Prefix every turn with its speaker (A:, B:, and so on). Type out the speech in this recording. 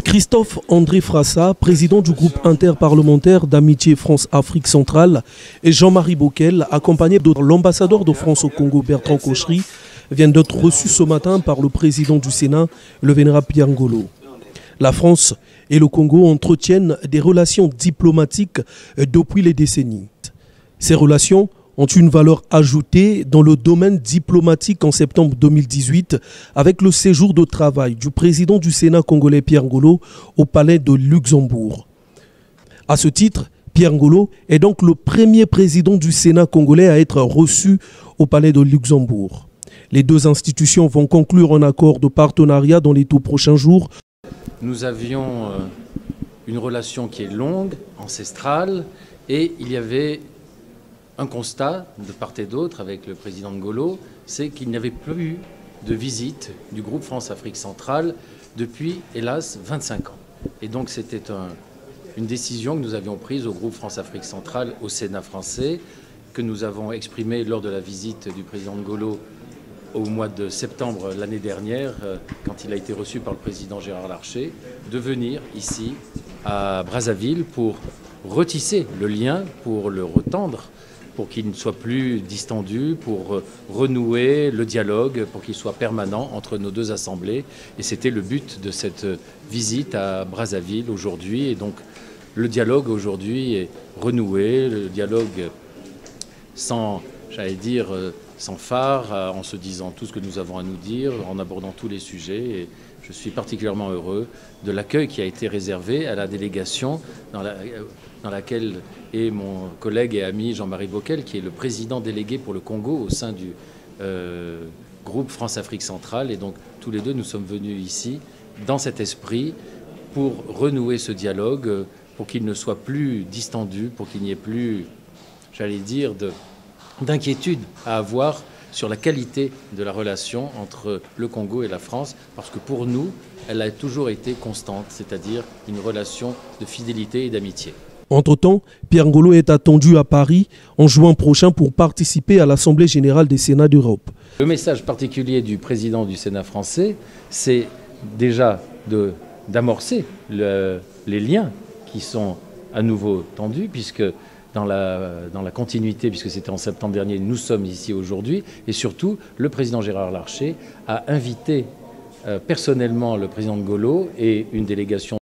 A: Christophe André Frassa, président du groupe interparlementaire d'amitié France-Afrique centrale, et Jean-Marie Bockel, accompagné de l'ambassadeur de France au Congo Bertrand Kochery, viennent d'être reçus ce matin par le président du Sénat, le vénérable Pierre Ngolo. La France et le Congo entretiennent des relations diplomatiques depuis les décennies. Ces relations ont une valeur ajoutée dans le domaine diplomatique en septembre 2018 avec le séjour de travail du président du Sénat congolais Pierre Ngolo au palais de Luxembourg. À ce titre, Pierre Ngolo est donc le premier président du Sénat congolais à être reçu au palais de Luxembourg. Les deux institutions vont conclure un accord de partenariat dans les tout prochains jours.
B: Nous avions une relation qui est longue, ancestrale, et il y avait un constat de part et d'autre avec le président Ngolo, c'est qu'il n'y avait plus de visite du groupe France-Afrique centrale depuis, hélas, 25 ans. Et donc c'était une décision que nous avions prise au groupe France-Afrique centrale au Sénat français, que nous avons exprimée lors de la visite du président Ngolo au mois de septembre l'année dernière, quand il a été reçu par le président Gérard Larcher, de venir ici à Brazzaville pour retisser le lien, pour le retendre, pour qu'il ne soit plus distendu, pour renouer le dialogue, pour qu'il soit permanent entre nos deux assemblées. Et c'était le but de cette visite à Brazzaville aujourd'hui. Et donc le dialogue aujourd'hui est renoué, le dialogue sans, j'allais dire, sans phare, en se disant tout ce que nous avons à nous dire, en abordant tous les sujets. Et je suis particulièrement heureux de l'accueil qui a été réservé à la délégation dans laquelle est mon collègue et ami Jean-Marie Bockel, qui est le président délégué pour le Congo au sein du groupe France-Afrique centrale. Et donc tous les deux, nous sommes venus ici dans cet esprit pour renouer ce dialogue, pour qu'il ne soit plus distendu, pour qu'il n'y ait plus, j'allais dire, d'inquiétude à avoir sur la qualité de la relation entre le Congo et la France, parce que pour nous, elle a toujours été constante, c'est-à-dire une relation de fidélité et d'amitié.
A: Entre-temps, Pierre Ngolo est attendu à Paris en juin prochain pour participer à l'Assemblée générale des Sénats d'Europe.
B: Le message particulier du président du Sénat français, c'est déjà d'amorcer les liens qui sont à nouveau tendus, puisque dans la continuité, puisque c'était en septembre dernier, nous sommes ici aujourd'hui. Et surtout, le président Gérard Larcher a invité personnellement le président Ngolo et une délégation